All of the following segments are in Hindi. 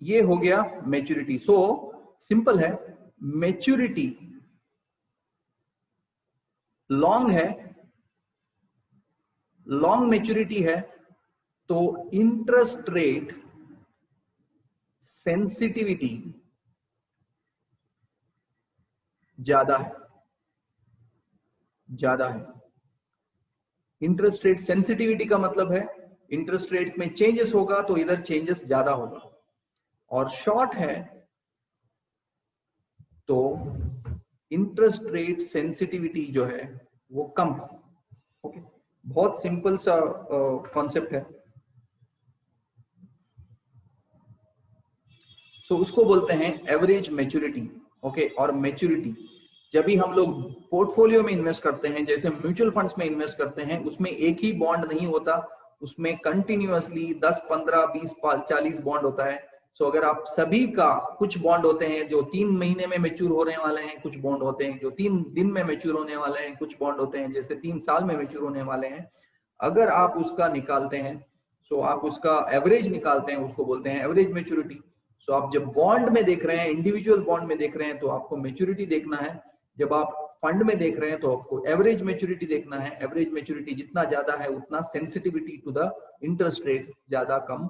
ये हो गया मैच्योरिटी। सो सिंपल है, मैच्योरिटी लॉन्ग है, लॉन्ग मैच्योरिटी है तो इंटरेस्ट रेट सेंसिटिविटी ज्यादा है, ज्यादा है। इंटरेस्ट रेट सेंसिटिविटी का मतलब है इंटरेस्ट रेट में चेंजेस होगा तो इधर चेंजेस ज्यादा होगा, और शॉर्ट है तो इंटरेस्ट रेट सेंसिटिविटी जो है वो कम। ओके, बहुत सिंपल सा कॉन्सेप्ट है। सो उसको बोलते हैं एवरेज मैच्योरिटी। ओके, और मैच्योरिटी जब भी हम लोग पोर्टफोलियो में इन्वेस्ट करते हैं, जैसे म्यूचुअल फंड्स में इन्वेस्ट करते हैं, उसमें एक ही बॉन्ड नहीं होता, उसमें कंटिन्यूअसली 10, 15, 20, 40 बॉन्ड होता है। सो अगर आप सभी का, कुछ बॉन्ड होते हैं जो 3 महीने में मैच्योर होने वाले हैं, कुछ बॉन्ड होते हैं जो 3 दिन में मैच्योर होने वाले हैं, कुछ बॉन्ड होते हैं जैसे 3 साल में मैच्योर होने वाले हैं। अगर आप उसका निकालते हैं, सो आप उसका एवरेज निकालते हैं, उसको बोलते हैं एवरेज मैच्योरिटी। सो आप जब बॉन्ड में देख रहे हैं, इंडिविजुअल बॉन्ड में देख रहे हैं, तो आपको मैच्योरिटी देखना है। जब आप फंड में देख रहे हैं तो आपको एवरेज मैच्योरिटी देखना है। एवरेज मैच्योरिटी जितना ज्यादा है उतना sensitivity to the interest rate ज्यादा कम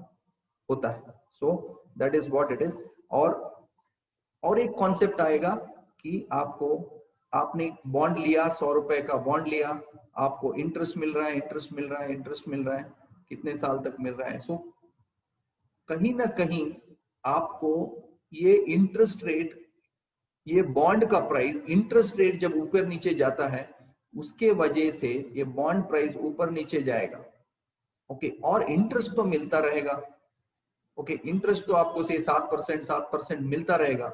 होता है। So that is what it is. और एक कॉन्सेप्ट आएगा कि आपने बॉन्ड लिया, 100 रुपए का बॉन्ड लिया, आपको इंटरेस्ट मिल रहा है, इंटरेस्ट मिल रहा है, इंटरेस्ट मिल रहा है, कितने साल तक मिल रहा है। सो कहीं ना कहीं आपको ये इंटरेस्ट रेट, ये बॉन्ड का प्राइस, इंटरेस्ट रेट जब ऊपर नीचे जाता है उसके वजह से ये बॉन्ड प्राइस ऊपर नीचे जाएगा। ओके, और इंटरेस्ट तो मिलता रहेगा। ओके, इंटरेस्ट तो आपको से 7% मिलता रहेगा।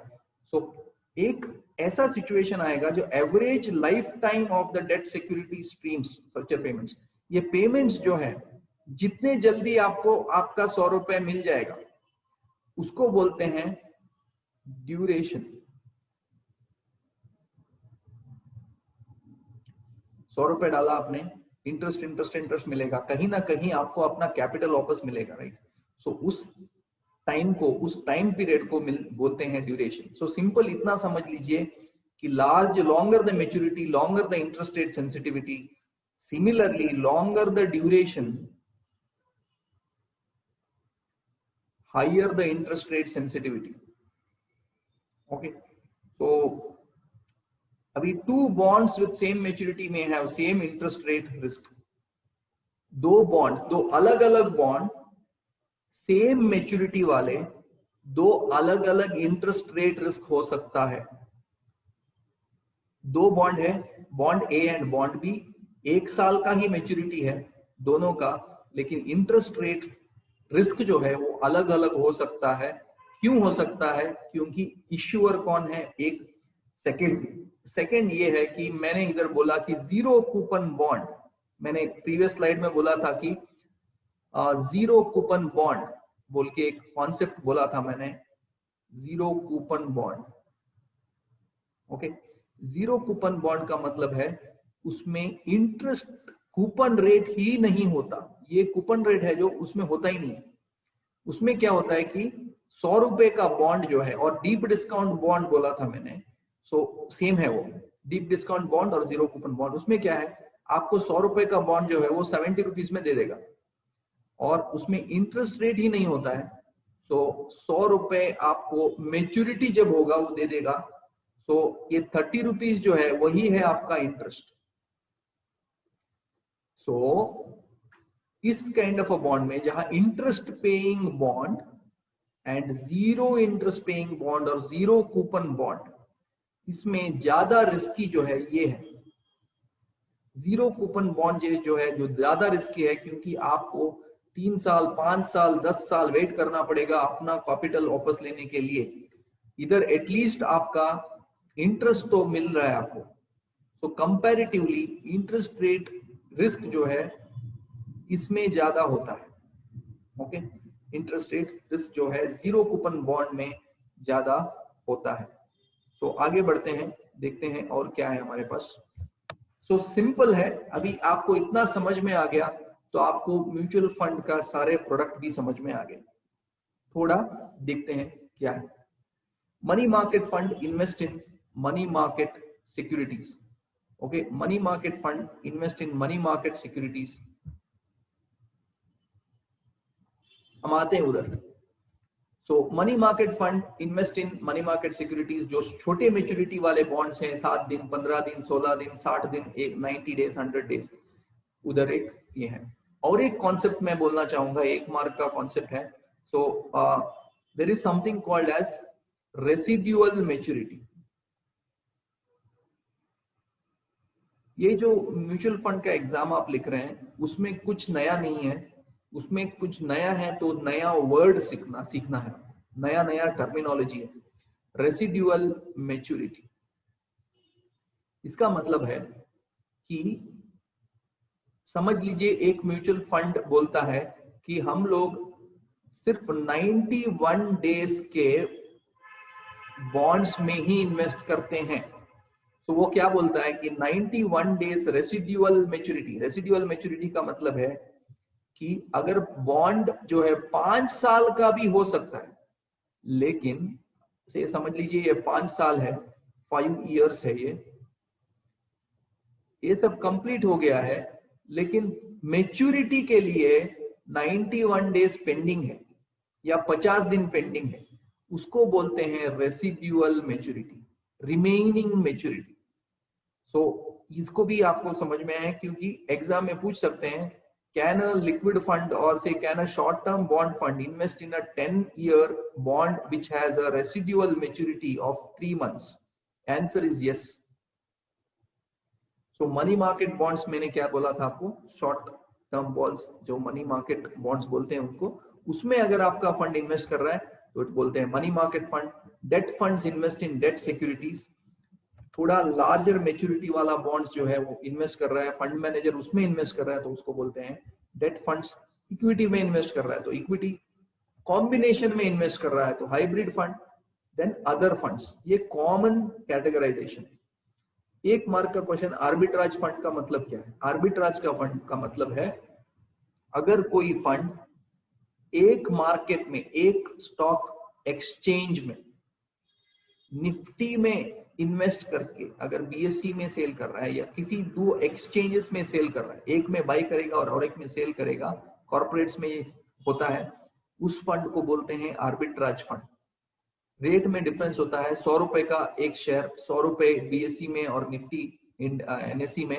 सो एक ऐसा सिचुएशन आएगा जो average life time of the debt security streams future payments, ये पेमेंट्स जो है जितने जल्दी आपको आपका 100 रुपए मिल जाएगा उसको बोलते हैं ड्यूरेशन। 100 रुपए डाला आपने, इंटरेस्ट इंटरेस्ट इंटरेस्ट मिलेगा, कहीं ना कहीं आपको अपना कैपिटल वापस मिलेगा, राइट। सो उस टाइम को, उस टाइम पीरियड को बोलते हैं ड्यूरेशन। सो सिंपल इतना समझ लीजिए कि longer the maturity, longer the interest rate sensitivity, similarly longer the duration, higher the interest rate sensitivity. Okay, so अभी 2 bonds with same maturity may have same interest rate risk। 2 bonds, 2 अलग अलग बॉन्ड सेम मैच्योरिटी वाले, 2 अलग अलग इंटरेस्ट रेट रिस्क हो सकता है। 2 बॉन्ड है, bond A and bond B, 1 साल का ही मैच्योरिटी है दोनों का, लेकिन इंटरेस्ट रेट रिस्क जो है वो अलग अलग हो सकता है। क्यों हो सकता है? क्योंकि इश्यूअर कौन है? एक सेकेंड ये है कि मैंने इधर बोला कि जीरो कूपन बॉन्ड, मैंने प्रीवियस स्लाइड में बोला था कि जीरो कूपन बॉन्ड बोल के एक कॉन्सेप्ट बोला था मैंने, zero coupon bond. Okay, zero coupon bond का मतलब है उसमें इंटरेस्ट कूपन रेट ही नहीं होता। ये कूपन रेट है जो उसमें होता ही नहीं है। उसमें क्या होता है कि 100 रुपए का बॉन्ड जो है, और डीप डिस्काउंट बॉन्ड बोला था मैंने, सो सेम है वो, डीप डिस्काउंट बॉन्ड और जीरो कूपन बॉन्ड। उसमें क्या है, आपको 100 रुपए का बॉन्ड जो है वो 70 रुपीज में दे देगा, और उसमें इंटरेस्ट रेट ही नहीं होता है। तो 100 रुपए आपको मेच्योरिटी जब होगा वो दे देगा। तो ये 30 रुपीज जो है वही है आपका इंटरेस्ट। सो इस काइंड ऑफ अ बॉन्ड में जहां interest paying bond and zero interest paying bond और जीरो कूपन बॉन्ड, इसमें ज्यादा रिस्की जो है ये है जीरो कूपन बॉन्ड जो है, जो ज्यादा रिस्की है, क्योंकि आपको 3 साल, 5 साल, 10 साल वेट करना पड़ेगा अपना कैपिटल वापस लेने के लिए। इधर एटलीस्ट आपका इंटरेस्ट तो मिल रहा है आपको। तो कंपैरेटिवली इंटरेस्ट रेट रिस्क जो है इसमें ज्यादा होता है। ओके, इंटरेस्ट रेट रिस्क जो है जीरो कूपन बॉन्ड में ज्यादा होता है। तो आगे बढ़ते हैं, देखते हैं और क्या है हमारे पास। सो सिंपल है, अभी आपको इतना समझ में आ गया तो आपको म्यूचुअल फंड का सारे प्रोडक्ट भी समझ में आ गए। थोड़ा देखते हैं क्या है। Money market fund invest in money market securities. Okay, money market fund invest in money market securities. हम आते हैं उधर। So money market fund invest in money market securities, जो छोटे मेच्योरिटी वाले बॉन्ड्स हैं, 7 दिन, 15 दिन, 16 दिन, 60 दिन, 90 डेज, 100 डेज, उधर एक ये है। और एक कॉन्सेप्ट मैं बोलना चाहूंगा, एक मार्क का कॉन्सेप्ट है। So there is something called as residual maturity. ये जो म्यूचुअल फंड का एग्जाम आप लिख रहे हैं उसमें कुछ नया नहीं है, उसमें कुछ नया है तो नया वर्ड सीखना है, नया नया टर्मिनोलॉजी है। रेसिड्यूअल मेच्योरिटी, इसका मतलब है कि समझ लीजिए एक म्यूचुअल फंड बोलता है कि हम लोग सिर्फ 91 डेज के बॉन्ड्स में ही इन्वेस्ट करते हैं। तो वो क्या बोलता है कि 91 days residual maturity. Residual maturity का मतलब है कि अगर बॉन्ड जो है 5 साल का भी हो सकता है, लेकिन से समझ लीजिए ये 5 साल है, 5 इयर्स है, ये सब कंप्लीट हो गया है, लेकिन मेच्योरिटी के लिए 91 डेज पेंडिंग है या 50 दिन पेंडिंग है, उसको बोलते हैं रेसिड्यूअल मेच्योरिटी, रिमेनिंग मेच्योरिटी। सो इसको भी आपको समझ में है, क्योंकि एग्जाम में पूछ सकते हैं, कैन अ लिक्विड फंड और से can a short term bond fund invest in a 10-year bond which has a residual maturity of 3 months? Answer is yes. So money market bonds, मैंने क्या बोला था आपको, शॉर्ट टर्म बॉन्ड्स, जो मनी मार्केट बॉन्ड्स बोलते हैं उनको, उसमें अगर आपका फंड इन्वेस्ट कर रहा है तो बोलते हैं money market fund. Date funds invest in debt securities, थोड़ा लार्जर मेच्योरिटी वाला बॉन्ड्स जो है वो इन्वेस्ट कर रहा है, फंड मैनेजर उसमें इन्वेस्ट कर रहा है तो उसको बोलते हैं डेट फंड्स। इक्विटी में इन्वेस्ट कर रहा है तो इक्विटी, कॉम्बिनेशन में इन्वेस्ट कर रहा है तो hybrid fund, then other funds. ये कॉमन कैटेगराइजेशन। एक मार्क का क्वेश्चन, आर्बिट्राज फंड का मतलब क्या है? आर्बिट्राज का फंड का मतलब है अगर कोई फंड एक मार्केट में, एक स्टॉक एक्सचेंज में, निफ्टी में इन्वेस्ट करके अगर बीएससी में सेल कर रहा है या किसी 2 एक्सचेंजेस में सेल कर रहा है, एक में बाई करेगा और एक में सेल करेगा, कॉर्पोरेट्स में ये होता है, उस फंड को बोलते हैं आर्बिट्राज फंड। रेट में डिफरेंस होता है, 100 रुपए का एक शेयर, 100 रुपए बीएससी में और निफ्टी एनएससी में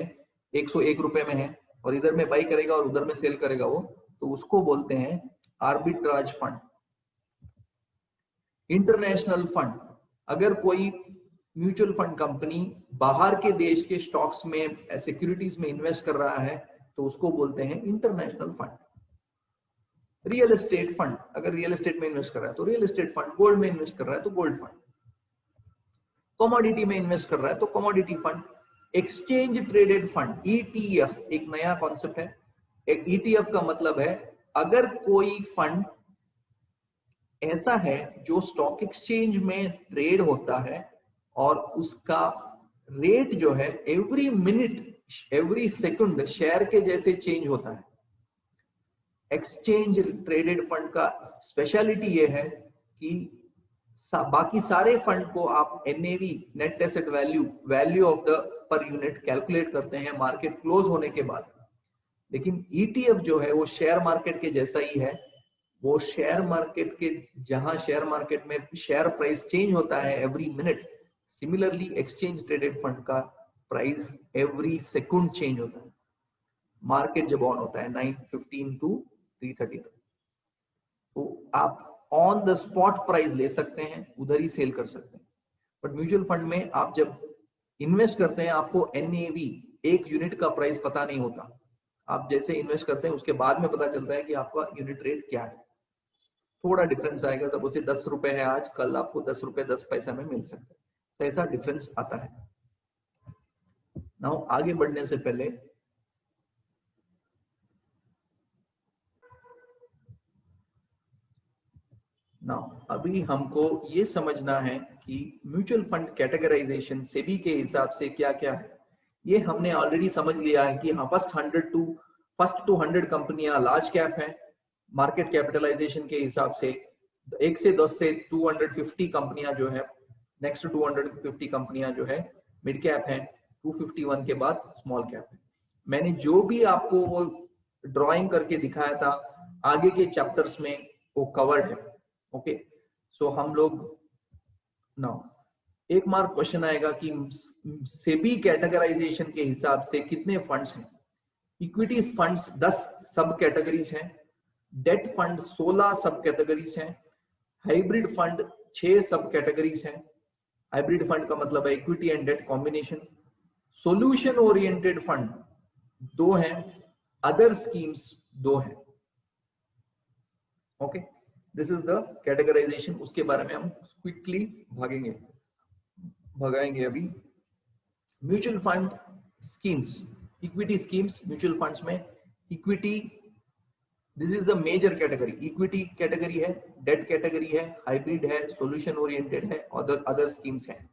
101 रुपए में है, और इधर में बाई करेगा और उधर में सेल करेगा वो, तो उसको बोलते हैं आर्बिट्राज फंड। इंटरनेशनल फंड, अगर कोई म्यूचुअल फंड कंपनी बाहर के देश के स्टॉक्स में, सिक्योरिटीज में इन्वेस्ट कर रहा है तो उसको बोलते हैं international fund. Real estate fund, अगर रियल एस्टेट में इन्वेस्ट कर रहा है तो रियल एस्टेट फंड, गोल्ड में इन्वेस्ट कर रहा है तो गोल्ड फंड, कमोडिटी में इन्वेस्ट कर रहा है तो commodity fund. Exchange traded fund, ETF, एक नया कॉन्सेप्ट है। एक ईटीएफ का मतलब है अगर कोई फंड ऐसा है जो स्टॉक एक्सचेंज में ट्रेड होता है और उसका रेट जो है every minute, every second share के जैसे चेंज होता है। एक्सचेंज ट्रेडेड फंड का स्पेशलिटी ये है कि बाकी सारे फंड को आप NAV, net asset value, value of the per unit calculate करते हैं मार्केट क्लोज होने के बाद, लेकिन ईटीएफ जो है वो शेयर मार्केट के जैसा ही है। वो शेयर मार्केट के, जहां शेयर मार्केट में शेयर प्राइस चेंज होता है every minute, similarly exchange traded fund का प्राइस एवरी सेकंड चेंज होता है। मार्केट जब ऑन होता है 9:15 to 3:30 तक, तो आप ऑन द स्पॉट प्राइस ले सकते हैं, उधर ही सेल कर सकते हैं। बट म्यूचुअल फंड में आप जब इन्वेस्ट करते हैं आपको एनएवी, एक यूनिट का प्राइस पता नहीं होता। आप जैसे इन्वेस्ट करते हैं उसके बाद में पता चलता है कि आपका यूनिट रेट क्या है, थोड़ा डिफरेंस आएगा। सब उसे 10 रुपए है आज, कल आपको 10 रुपए 10 पैसा में मिल सकता है, तो ऐसा डिफरेंस आता है। नाउ आगे बढ़ने से पहले अभी हमको ये समझना है कि म्यूचुअल फंड कैटेगराइजेशन सेबी के हिसाब से क्या क्या है। ये हमने ऑलरेडी समझ लिया है कि हाँ, फर्स्ट टू 100 कंपनियां लार्ज कैप है मार्केट कैपिटलाइजेशन के हिसाब से, 1 से 10 से 250 कंपनियां जो है, नेक्स्ट 250 कंपनियां जो है मिड कैप है, 251 के बाद स्मॉल कैप है। मैंने जो भी आपको वो ड्राइंग करके दिखाया था आगे के चैप्टर्स में वो कवर्ड है। ओके, सो हम लोग नाउ एक मार्क क्वेश्चन आएगा कि सेबी कैटेगराइजेशन के हिसाब से कितने फंड्स हैं। इक्विटी फंड्स 10 सब कैटेगरीज हैं, डेट फंड 16 सब कैटेगरीज हैं, हाइब्रिड फंड 6 सब कैटेगरीज हैं। हाइब्रिड फंड का मतलब है equity and debt combination. Solution oriented fund 2 हैं, अदर स्कीम्स 2 हैं। Okay, this is the categorization. उसके बारे में हम क्विकली भगाएंगे अभी। Mutual fund schemes, equity schemes mutual funds में equity, this is the major category. Equity category है, डेट कैटेगरी है, हाइब्रिड है, सॉल्यूशन ओरिएंटेड है, अदर स्कीम्स हैं।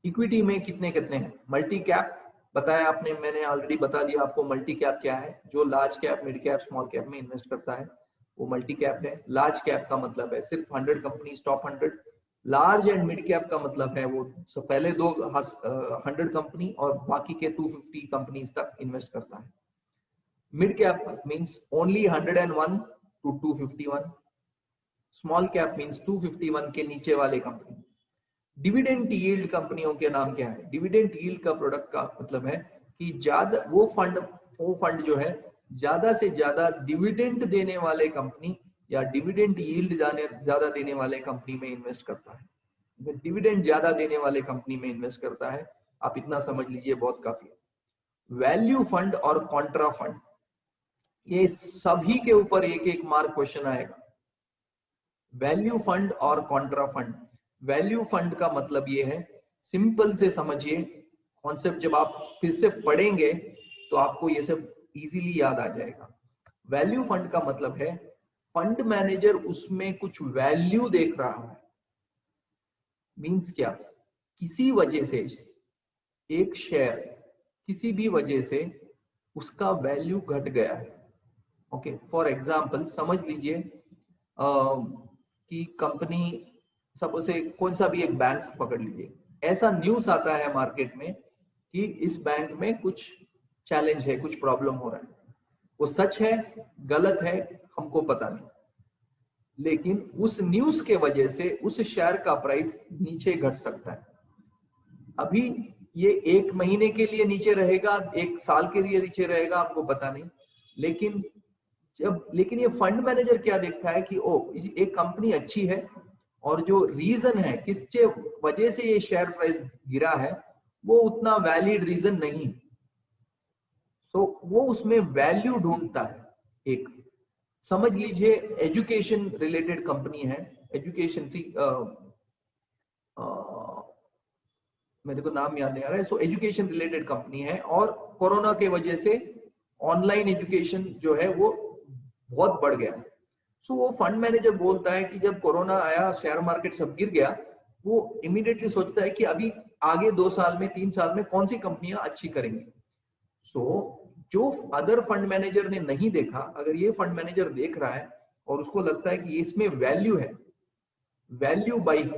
इक्विटी में कितने कितने हैं? मल्टी कैप बताया आपने, मैंने ऑलरेडी बता दिया आपको मल्टी कैप क्या है। जो large cap, mid cap, small cap में इन्वेस्ट करता है वो मल्टी कैप है। लार्ज कैप का मतलब है सिर्फ 100 company, top 100। Large and mid cap का मतलब है वो पहले 100 कंपनी और बाकी के 250 कंपनीज तक इन्वेस्ट करता है। Mid cap means only 101 to 251। Small cap means 251 के नीचे वाले कंपनी। डिविडेंड यील्ड कंपनियों के नाम क्या है? डिविडेंड यील्ड का प्रोडक्ट का मतलब है कि ज्यादा वो फंड जो है ज्यादा से ज्यादा डिविडेंड देने वाले कंपनी या डिविडेंड यील्ड ज्यादा देने वाले कंपनी में इन्वेस्ट करता है। डिविडेंड ज्यादा देने वाले कंपनी में इन्वेस्ट करता है। आप इतना समझ लीजिए, बहुत काफी है। वैल्यू फंड और कॉन्ट्रा फंड, ये सभी के ऊपर एक एक मार्क क्वेश्चन आएगा। वैल्यू फंड और कॉन्ट्रा फंड। वैल्यू फंड का मतलब ये है, सिंपल से समझिए कॉन्सेप्ट, जब आप फिर से पढ़ेंगे तो आपको ये सब इजीली याद आ जाएगा। वैल्यू फंड का मतलब है फंड मैनेजर उसमें कुछ वैल्यू देख रहा है। मींस क्या? किसी वजह से एक शेयर किसी भी वजह से उसका वैल्यू घट गया है। ओके, फॉर एग्जाम्पल समझ लीजिए कि कंपनी, सपोज से कौन सा भी एक बैंक पकड़ लीजिए, ऐसा न्यूज आता है मार्केट में कि इस बैंक में कुछ चैलेंज है, कुछ प्रॉब्लम हो रहा है। वो सच है गलत है हमको पता नहीं, लेकिन उस न्यूज के वजह से उस शेयर का प्राइस नीचे घट सकता है। अभी ये 1 महीने के लिए नीचे रहेगा, 1 साल के लिए नीचे रहेगा, आपको पता नहीं। लेकिन ये फंड मैनेजर क्या देखता है कि ओ एक कंपनी अच्छी है और जो रीजन है किस वजह से ये शेयर प्राइस गिरा है वो उतना वैलिड रीजन नहीं, तो वो उसमें वैल्यू ढूंढता है। एक समझ लीजिए एजुकेशन रिलेटेड कंपनी है, एजुकेशन मेरे को नाम याद नहीं आ रहा है, सो एजुकेशन रिलेटेड कंपनी है और कोरोना के वजह से ऑनलाइन एजुकेशन जो है वो बहुत बढ़ गया। सो वो फंड मैनेजर बोलता है कि जब कोरोना आया, शेयर मार्केट सब गिर गया, वो इमीडिएटली सोचता है कि अभी आगे 2 साल में 3 साल में कौन सी कंपनियां अच्छी करेंगी। सो जो अदर फंड मैनेजर ने नहीं देखा, अगर ये फंड मैनेजर देख रहा है और उसको लगता है कि इसमें वैल्यू है, वैल्यू बाई,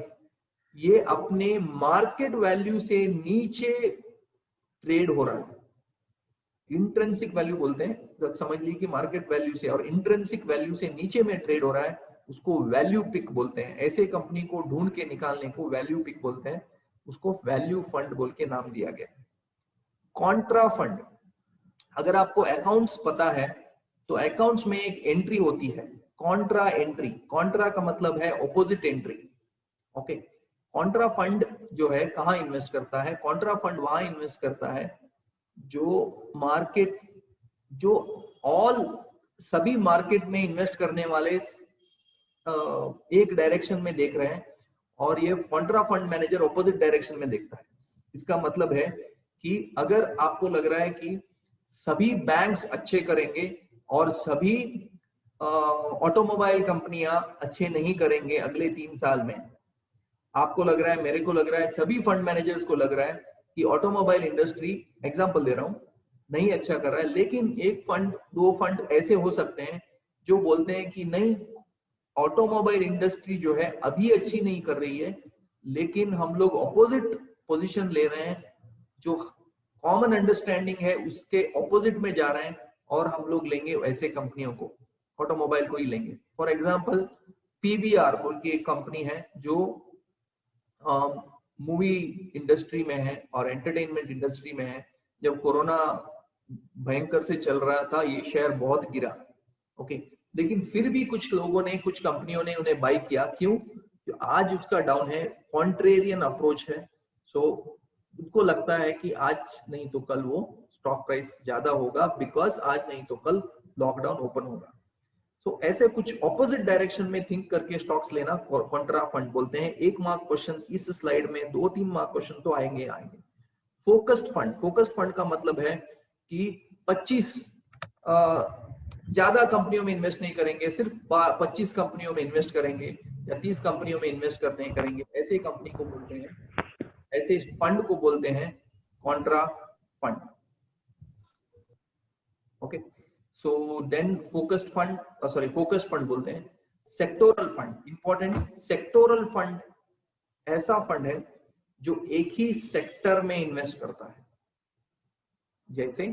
ये अपने मार्केट वैल्यू से नीचे ट्रेड हो रहा है, इंट्रिंसिक वैल्यू बोलते हैं, जब समझ लीजिए कि मार्केट वैल्यू से और इंट्रिंसिक वैल्यू से नीचे में ट्रेड हो रहा है, उसको वैल्यू पिक बोलते हैं। ऐसे कंपनी को ढूंढ के निकालने को वैल्यू पिक बोलते हैं, उसको वैल्यू फंड बोल के नाम दिया गया। कॉन्ट्रा फंड, अगर आपको अकाउंट्स पता है तो अकाउंट्स में एक एंट्री होती है कॉन्ट्रा एंट्री। कॉन्ट्रा का मतलब है opposite entry. Okay, Contra fund जो है कहाँ इन्वेस्ट करता है? कॉन्ट्रा फंड वहां इन्वेस्ट करता है जो मार्केट, जो सभी मार्केट में इन्वेस्ट करने वाले एक डायरेक्शन में देख रहे हैं और ये Contra fund manager opposite direction में देखता है। इसका मतलब है कि अगर आपको लग रहा है कि सभी बैंक्स अच्छे करेंगे और सभी ऑटोमोबाइल कंपनियां अच्छे नहीं करेंगे अगले 3 साल में, आपको लग रहा है, मेरे को लग रहा है, सभी फंड मैनेजर्स को लग रहा है कि ऑटोमोबाइल इंडस्ट्री, एग्जांपल दे रहा हूं, नहीं अच्छा कर रहा है, लेकिन 1 फंड 2 फंड ऐसे हो सकते हैं जो बोलते हैं कि नहीं, ऑटोमोबाइल इंडस्ट्री जो है अभी अच्छी नहीं कर रही है, लेकिन हम लोग ऑपोजिट पोजीशन ले रहे हैं, जो कॉमन अंडरस्टैंडिंग है उसके ऑपोजिट में जा रहे हैं, और हम लोग लेंगे ऐसे कंपनियों को, ऑटोमोबाइल को ही लेंगे। फॉर एग्जांपल पीवीआर बोल की एक कंपनी है जो मूवी इंडस्ट्री में है और एंटरटेनमेंट इंडस्ट्री में है। जब कोरोना भयंकर से चल रहा था ये शेयर बहुत गिरा, ओके, लेकिन फिर भी कुछ लोगों ने, कुछ कंपनियों ने उन्हें बाई किया। क्यों? जो आज उसका डाउन है, कॉन्ट्रेरियन अप्रोच है। सो उनको लगता है कि आज नहीं तो कल वो स्टॉक प्राइस ज्यादा होगा, बिकॉज आज नहीं तो कल लॉकडाउन ओपन होगा। तो ऐसे कुछ ऑपोजिट डायरेक्शन में थिंक करके स्टॉक्स लेना कॉन्ट्रा फंड बोलते हैं। 1 मार्क क्वेश्चन इस स्लाइड में, 2-3 मार्क क्वेश्चन तो आएंगे। फोकस्ड फंड, फोकस्ड फंड का मतलब है कि 25 ज्यादा कंपनियों में इन्वेस्ट नहीं करेंगे, सिर्फ 25 कंपनियों में इन्वेस्ट करेंगे या 30 कंपनियों में इन्वेस्ट करते हैं करेंगे, ऐसे कंपनी को बोलते हैं, ऐसे फंड को बोलते हैं contra fund. Okay, so then focused fund, sorry focused fund बोलते हैं। Sectoral fund, important, sectoral fund ऐसा फंड है जो एक ही सेक्टर में इन्वेस्ट करता है। जैसे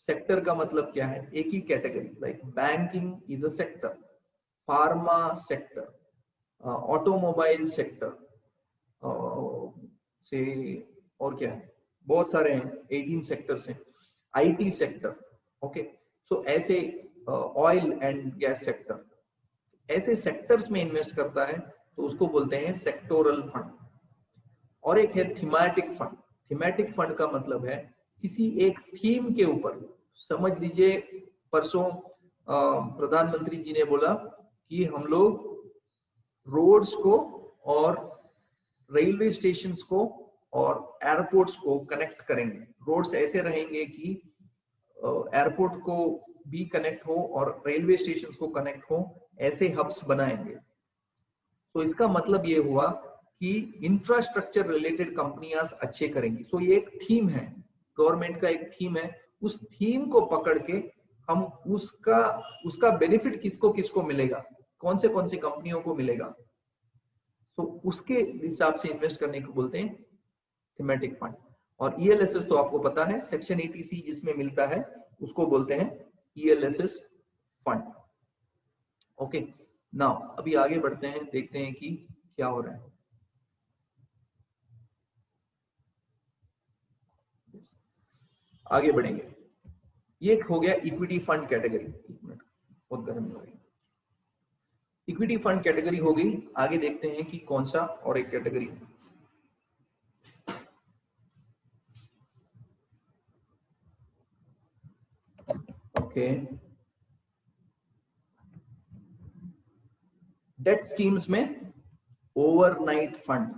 सेक्टर का मतलब क्या है? एक ही category, like banking is a sector, pharma sector, automobile sector से, और क्या है, बहुत सारे हैं, 18 सेक्टर्स हैं, आईटी सेक्टर, ओके। सो ऐसे ऑयल एंड गैस सेक्टर, ऐसे सेक्टर्स में इन्वेस्ट करता है तो उसको बोलते हैं सेक्टोरल फंड। और एक है थीमेटिक फंड। थीमेटिक फंड का मतलब है किसी एक थीम के ऊपर, समझ लीजिए परसों प्रधानमंत्री जी ने बोला कि हम लोग रोड्स को और रेलवे स्टेशंस को और एयरपोर्ट्स को कनेक्ट करेंगे। रोड्स ऐसे रहेंगे कि एयरपोर्ट को भी कनेक्ट हो और रेलवे स्टेशंस को कनेक्ट हो, ऐसे हब्स बनाएंगे। तो इसका मतलब ये हुआ कि इंफ्रास्ट्रक्चर रिलेटेड कंपनियां अच्छे करेंगी। सो ये एक थीम है, गवर्नमेंट का एक थीम है, उस थीम को पकड़ के हम उसका बेनिफिट किसको किसको मिलेगा, कौन से कंपनियों को मिलेगा, तो उसके हिसाब से इन्वेस्ट करने को बोलते हैं थीमेटिक फंड। और ईएलएसएस तो आपको पता है, सेक्शन 80C जिसमें मिलता है उसको बोलते हैं ईएलएसएस फंड। ओके, नाउ अभी आगे बढ़ते हैं, देखते हैं कि क्या हो रहा है। आगे बढ़ेंगे। ये हो गया इक्विटी फंड कैटेगरी। बहुत गर्मी हो रही है। इक्विटी फंड कैटेगरी हो गई। आगे देखते हैं कि कौन सा और एक कैटेगरी। ओके, डेट स्कीम्स में ओवरनाइट फंड।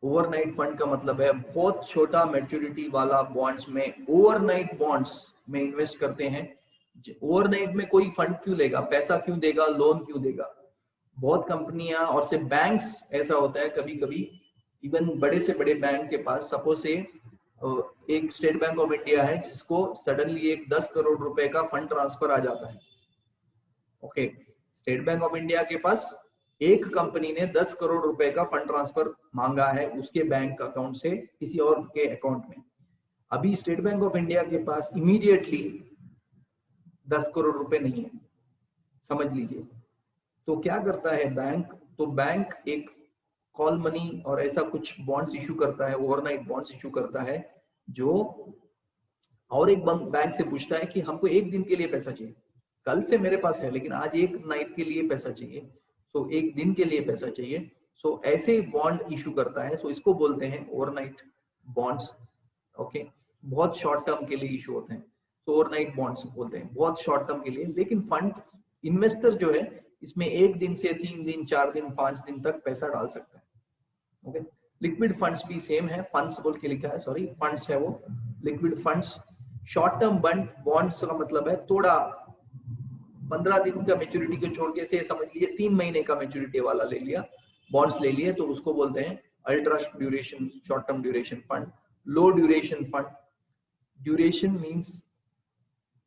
ओवरनाइट फंड का मतलब है बहुत छोटा मैच्योरिटी वाला बॉन्ड्स में, ओवरनाइट बॉन्ड्स में इन्वेस्ट करते हैं। ओवरनाइट में कोई फंड क्यों लेगा, पैसा क्यों देगा, लोन क्यों देगा? बहुत कंपनियां और से बैंक्स, ऐसा होता है कभी कभी, इवन बड़े से बड़े बैंक के पास, सपोज से एक स्टेट बैंक ऑफ इंडिया है जिसको सडनली एक 10 करोड़ रुपए का फंड ट्रांसफर आ जाता है। Okay, state bank of India के पास एक कंपनी ने 10 करोड़ रुपए का फंड ट्रांसफर मांगा है उसके बैंक अकाउंट से किसी और के अकाउंट में। अभी स्टेट बैंक ऑफ इंडिया के पास इमीडिएटली 10 करोड़ रुपए नहीं है, समझ लीजिए। तो क्या करता है बैंक? तो बैंक एक कॉल मनी और ऐसा कुछ बॉन्ड्स इशू करता है, ओवरनाइट बॉन्ड्स इशू करता है, जो और एक बैंक से पूछता है कि हमको एक दिन के लिए पैसा चाहिए, कल से मेरे पास है लेकिन आज एक नाइट के लिए पैसा चाहिए, तो एक दिन के लिए पैसा चाहिए। सो ऐसे बॉन्ड इशू करता है, सो इसको बोलते हैं ओवरनाइट बॉन्ड्स। ओके, बहुत शॉर्ट टर्म के लिए इशू होते हैं, तो ओवरनाइट बॉन्ड्स बोलते हैं, बहुत शॉर्ट टर्म के लिए। लेकिन फंड इन्वेस्टर जो है इसमें 1 दिन से 3 दिन, 4 दिन, 5 दिन तक पैसा डाल सकता है। ओके, लिक्विड फंड्स भी सेम है, फंड्स बोल के लिखा है, सॉरी फंड्स है वो, liquid funds. Short term bonds का मतलब है थोड़ा 15 दिन का मैच्योरिटी को छोड़ के, से समझ लीजिए 3 महीने का मैच्योरिटी वाला ले लिया, बॉन्ड्स ले लिए, तो उसको बोलते हैं ultra duration, short term duration fund. Low duration fund, duration means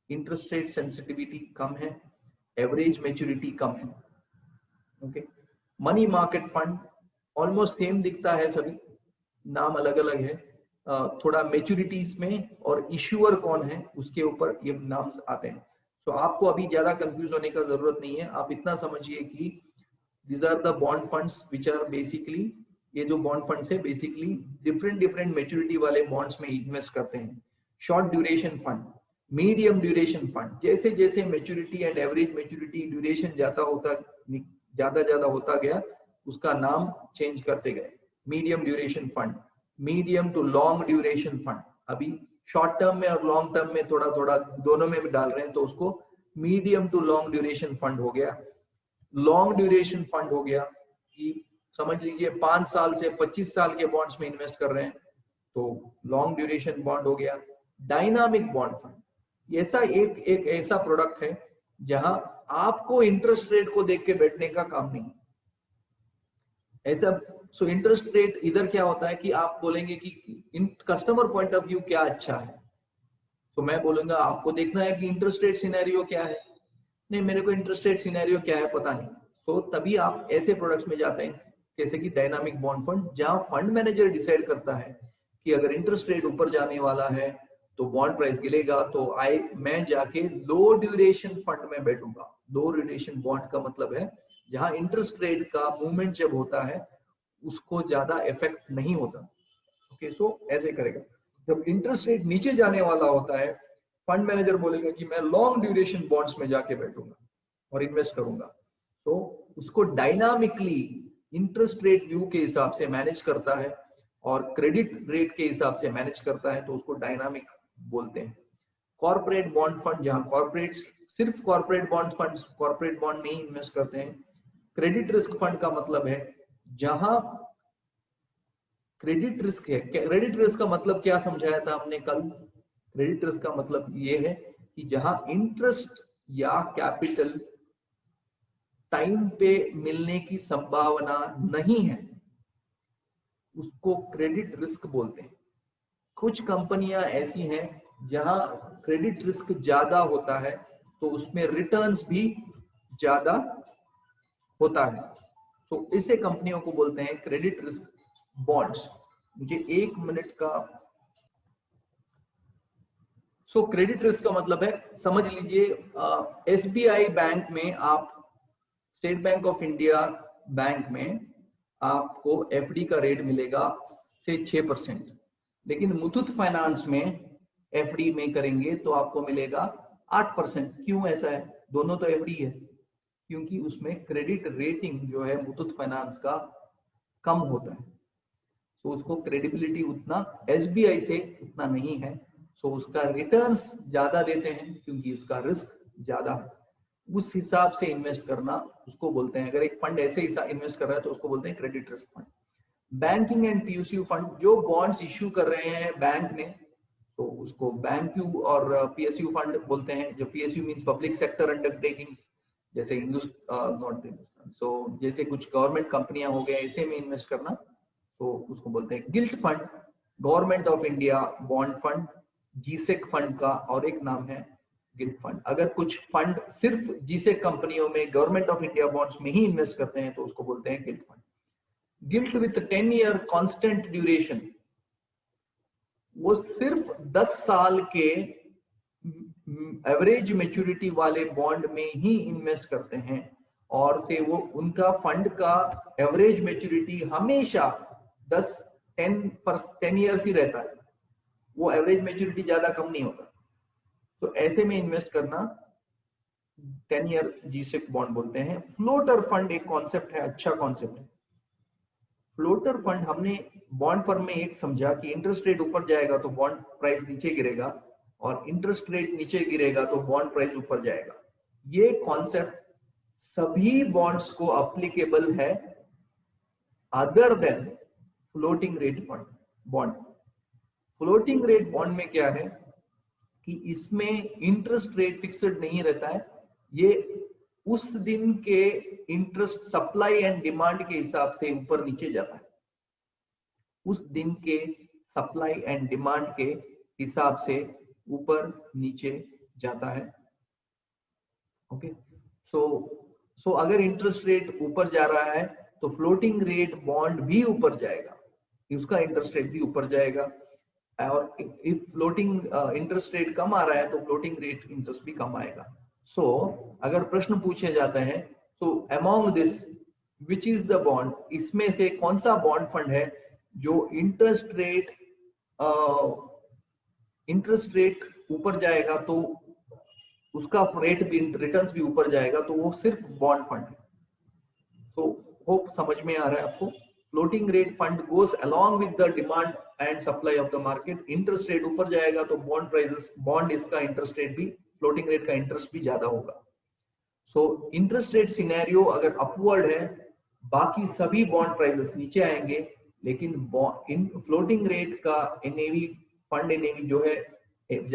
interest rate sensitivity कम है, एवरेज मैच्योरिटी कम है, okay, money market fund almost same दिखता है, सभी नाम अलग अलग है, थोड़ा मेच्योरिटीज में और इश्यूअर कौन है उसके ऊपर ये नाम आते हैं। तो आपको अभी ज्यादा कंफ्यूज होने का जरूरत नहीं है, आप इतना समझिए कि these are the bond funds which are basically, ये जो बॉन्ड फंड्स है बेसिकली डिफरेंट डिफरेंट मेच्योरिटी वाले बॉन्ड्स में इन्वेस्ट करते हैं। Short duration fund, medium duration fund, जैसे जैसे maturity and average maturity duration ज्यादा होता गया उसका नाम चेंज करते गए। Medium duration fund, medium to long duration fund, अभी शॉर्ट टर्म में और लॉन्ग टर्म में थोड़ा थोड़ा दोनों में भी डाल रहे हैं तो उसको medium to long duration fund हो गया। लॉन्ग ड्यूरेशन फंड हो गया कि समझ लीजिए 5 साल से 25 साल के बॉन्ड्स में इन्वेस्ट कर रहे हैं तो लॉन्ग ड्यूरेशन बॉन्ड हो गया। डायनामिक बॉन्ड फंड ऐसा एक ऐसा प्रोडक्ट है जहां आपको इंटरेस्ट रेट को देख के बैठने का काम नहीं ऐसा। सो इंटरेस्ट रेट इधर क्या होता है कि आप बोलेंगे कि in customer point of view क्या अच्छा है, तो मैं बोलूंगा आपको देखना है कि इंटरेस्ट रेट सिनेरियो क्या है। नहीं, मेरे को इंटरेस्ट रेट सिनेरियो क्या है पता नहीं, तो तभी आप ऐसे प्रोडक्ट्स में जाते हैं जैसे कि डायनामिक बॉन्ड फंड, जहां फंड मैनेजर डिसाइड करता है कि अगर इंटरेस्ट रेट ऊपर जाने वाला है तो बॉन्ड प्राइस गिरेगा, तो मैं जाके लो ड्यूरेशन फंड में बैठूंगा। लो ड्यूरेशन बॉन्ड का मतलब है जहां इंटरेस्ट रेट का मूवमेंट जब होता है उसको ज्यादा इफेक्ट नहीं होता। ओके, सो ऐसे करेगा। जब इंटरेस्ट रेट नीचे जाने वाला होता है फंड मैनेजर बोलेगा कि मैं लॉन्ग ड्यूरेशन बॉन्ड्स में जाके बैठूंगा और इन्वेस्ट करूंगा, तो उसको डायनामिकली इंटरेस्ट रेट व्यू के हिसाब से मैनेज करता है और क्रेडिट रेट के हिसाब से मैनेज करता है, तो उसको डायनामिक बोलते हैं। कॉर्पोरेट बॉन्ड फंड, जहां कॉर्पोरेट सिर्फ corporate bond fund corporate bond में ही इन्वेस्ट करते हैं। क्रेडिट रिस्क फंड का मतलब है जहां क्रेडिट रिस्क है। क्रेडिट रिस्क का मतलब क्या समझाया था हमने कल? क्रेडिट रिस्क का मतलब ये है कि जहां इंटरेस्ट या कैपिटल टाइम पे मिलने की संभावना नहीं है उसको क्रेडिट रिस्क बोलते हैं। कुछ कंपनियां ऐसी हैं जहां क्रेडिट रिस्क ज्यादा होता है तो उसमें रिटर्न्स भी ज्यादा होता है, तो इसे कंपनियों को बोलते हैं क्रेडिट रिस्क बॉन्ड्स। मुझे 1 मिनट का। सो क्रेडिट रिस्क का मतलब है, समझ लीजिए एसबीआई बैंक में आप, state bank of India bank में आपको एफडी का रेट मिलेगा से 6%, लेकिन मुथूट फाइनेंस में एफडी में करेंगे तो आपको मिलेगा 8%। क्यों ऐसा है? दोनों तो एफडी है, क्योंकि उसमें क्रेडिट रेटिंग जो है मुथूट फाइनेंस का कम होता है, तो उसको क्रेडिबिलिटी उतना एसबीआई से उतना नहीं है, तो उसका रिटर्न्स ज्यादा देते हैं क्योंकि इसका रिस्क ज्यादा है। उस हिसाब से इन्वेस्ट करना उसको बोलते हैं, अगर एक फंड ऐसे ही इन्वेस्ट कर रहा है तो उसको बोलते हैं credit risk fund. Banking and PSU fund, जो बॉन्ड्स इश्यू कर रहे हैं बैंक ने तो उसको बैंक यू और पीएसयू फंड बोलते हैं। जो PSU means public sector undertakings, जैसे नॉट सो जैसे कुछ गवर्नमेंट कंपनियां हो गए ऐसे में इन्वेस्ट करना, तो उसको बोलते हैं guilt fund. Government of India bond fund, G-sec fund का और एक नाम है गिल्ट फंड। अगर कुछ फंड सिर्फ जीसेक कंपनियों में गवर्नमेंट ऑफ इंडिया बॉन्ड्स में ही इन्वेस्ट करते हैं तो उसको बोलते हैं guilt fund. Guilt with 10 year constant duration, वो सिर्फ 10 साल के एवरेज मेच्योरिटी वाले बॉन्ड में ही इन्वेस्ट करते हैं और से वो उनका फंड का एवरेज मेच्योरिटी हमेशा 10 ईयर्स ही रहता है, वो एवरेज मेच्योरिटी ज्यादा कम नहीं होता, तो ऐसे में इन्वेस्ट करना 10 ईयर जीसेक बॉन्ड बोलते हैं। फ्लोटर फंड एक कॉन्सेप्ट है, अच्छा कॉन्सेप्ट है। फ्लोटर फंड हमने बॉन्ड फर्म में एक समझा कि इंटरेस्ट रेट ऊपर जाएगा तो बॉन्ड प्राइस नीचे गिरेगा और इंटरेस्ट रेट नीचे गिरेगा तो बॉन्ड प्राइस ऊपर जाएगा। ये कॉन्सेप्ट सभी बॉन्ड्स को अप्लीकेबल है other than floating rate fund bond. Floating rate bond में क्या है कि इसमें इंटरेस्ट रेट फिक्स्ड नहीं रहता है, ये उस दिन के इंटरेस्ट सप्लाई एंड डिमांड के हिसाब से ऊपर नीचे जाता है, उस दिन के सप्लाई एंड डिमांड के हिसाब से ऊपर नीचे जाता है। ओके, सो सो अगर इंटरेस्ट रेट ऊपर जा रहा है तो फ्लोटिंग रेट बॉन्ड भी ऊपर जाएगा, उसका इंटरेस्ट रेट भी ऊपर जाएगा। और इफ फ्लोटिंग इंटरेस्ट रेट कम आ रहा है तो फ्लोटिंग रेट इंटरेस्ट भी कम आएगा। सो अगर प्रश्न पूछे जाते हैं तो among this which is the bond, इसमें से कौन सा बॉन्ड फंड है जो इंटरेस्ट रेट ऊपर जाएगा तो उसका रेट भी, रिटर्न्स भी ऊपर जाएगा, तो वो सिर्फ बॉन्ड फंड है। तो होप समझ में आ रहा है आपको। Floating rate fund goes along with the demand and supply of the market. Interest rate ऊपर जाएगा तो बॉन्ड प्राइसेस, बॉन्ड इसका इंटरेस्ट रेट भी, फ्लोटिंग रेट का इंटरेस्ट भी ज्यादा होगा। सो इंटरेस्ट रेट सिनेरियो अगर अपवर्ड है, बाकी सभी बॉन्ड प्राइसेस नीचे आएंगे, लेकिन फ्लोटिंग रेट का एनएवी, फंड एनएवी जो है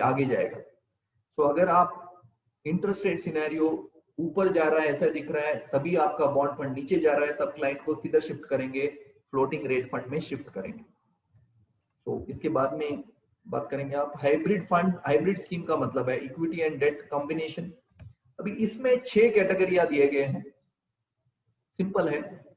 आगे जाएगा। तो अगर आप इंटरेस्ट रेट सिनेरियो ऊपर जा रहा है ऐसा दिख रहा है, सभी आपका बॉन्ड फंड नीचे जा रहा है, तब क्लाइंट को किधर शिफ्ट करेंगे, फ्लोटिंग रेट फंड में शिफ्ट करेंगे। तो इसके बाद में बात करेंगे आप हाइब्रिड फंड। हाइब्रिड स्कीम का मतलब है इक्विटी एंड डेट कॉम्बिनेशन। अभी इसमें 6 कैटेगरिया दिए गए हैं, सिंपल है।